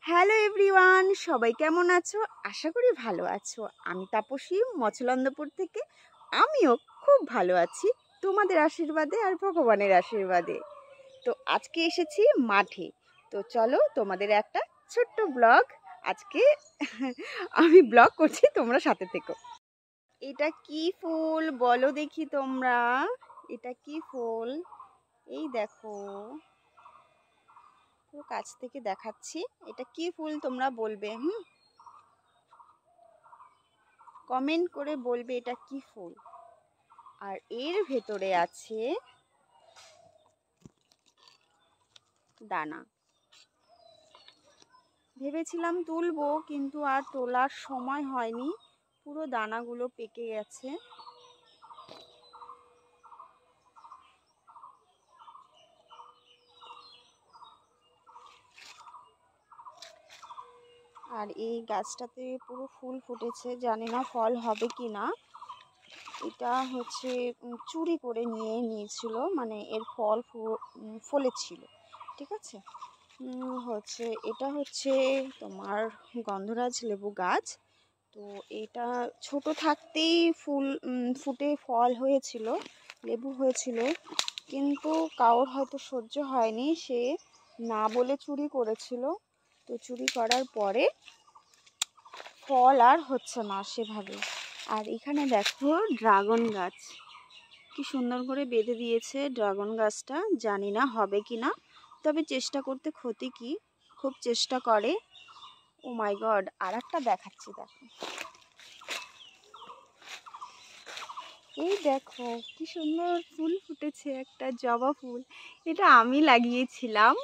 Hello everyone, সবাই কেমন আছো? আশা করি ভালো আছো। আমি তাপসী মচলন্দপুর থেকে। আমিও খুব ভালো আছি তোমাদের আশীর্বাদে আর ভগবানের আশীর্বাদে। তো আজকে এসেছি মাঠে। তো চলো তোমাদের একটা ছোট্ট ব্লগ আজকে আমি ব্লগ করছি, তোমরা সাথে থেকো। এটা কি ফুল বলো দেখি তোমরা? এটা কি ফুল? এই দেখো, পুরো কাছ থেকে দেখাচ্ছি। এটা কি ফুল তোমরা বলবে? কমেন্ট করে বলবে এটা কি ফুল। আর এর ভেতরে আছে দানা। ভেবেছিলাম তুলবো, কিন্তু আর তোলার সময় হয়নি, পুরো দানাগুলো পেকে গেছে। আর এই গাছটাতে পুরো ফুল ফুটেছে, জানি না ফল হবে কি না। এটা হচ্ছে চুরি করে নিয়েছিল, মানে এর ফল ফলেছিল, ঠিক আছে। হচ্ছে এটা হচ্ছে তোমার গন্ধরাজ লেবু গাছ। তো এটা ছোট থাকতেই ফুল ফুটে ফল হয়েছিল, লেবু হয়েছিল, কিন্তু কারোর হয়তো সহ্য হয়নি, সে না বলে চুরি করেছিল। তো চুরি করার পরে ফল আর হচ্ছে না সেভাবে। আর এখানে দেখো ড্রাগন গাছ, কি সুন্দর করে বেঁধে দিয়েছে ড্রাগন গাছটা। জানি না হবে কি না, তবে চেষ্টা করতে ক্ষতি কি, খুব চেষ্টা করে। ও মাই গড, আর একটা দেখাচ্ছি, দেখো। এই দেখো কি সুন্দর ফুল ফুটেছে, একটা জবা ফুল। এটা আমি লাগিয়েছিলাম।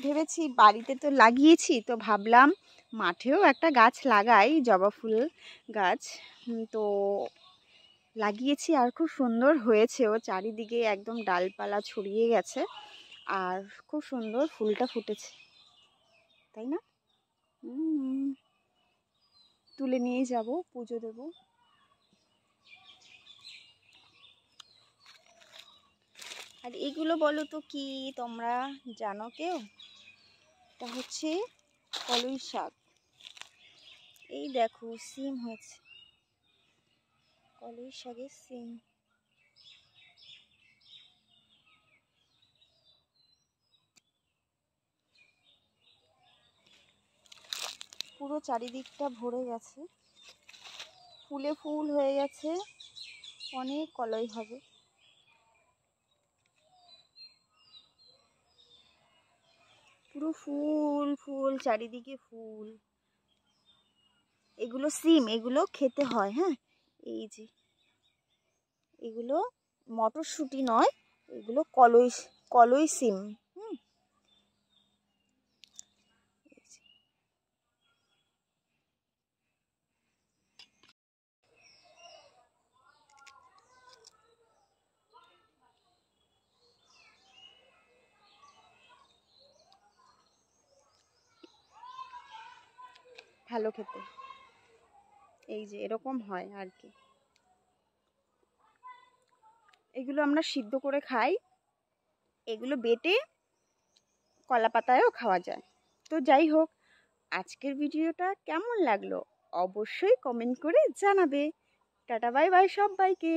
ভেবেছি বাড়িতে তো লাগিয়েছি, তো ভাবলাম মাঠেও একটা গাছ লাগাই, জবা ফুল গাছ। তো লাগিয়েছি, আর খুব সুন্দর হয়েছে। ও চারিদিকে একদম ডালপালা ছড়িয়ে গেছে, আর খুব সুন্দর ফুলটা ফুটেছে, তাই না? তুলে নিয়ে যাব, পুজো দেব। আর এগুলো বলো তো কি, তোমরা জানো কেউ? এটা হচ্ছে কলই শাক। এই দেখো সিম হয়েছে, কলই শাকের সিম। পুরো চারিদিকটা ভরে গেছে, ফুলে ফুল হয়ে গেছে, অনেক কলই হবে। পুরো ফুল ফুল, চারিদিকে ফুল। এগুলো সিম, এগুলো খেতে হয়। হ্যাঁ, এই যে এগুলো মটরশুঁটি নয়, এগুলো কলই, কলই সিম। ভালো খেতে, এই যে এরকম হয় আর কি। এগুলো আমরা সিদ্ধ করে খাই, এগুলো বেটে কলা পাতায়ও খাওয়া যায়। তো যাই হোক, আজকের ভিডিওটা কেমন লাগলো অবশ্যই কমেন্ট করে জানাবে। টাটা বাই বাই সবাইকে।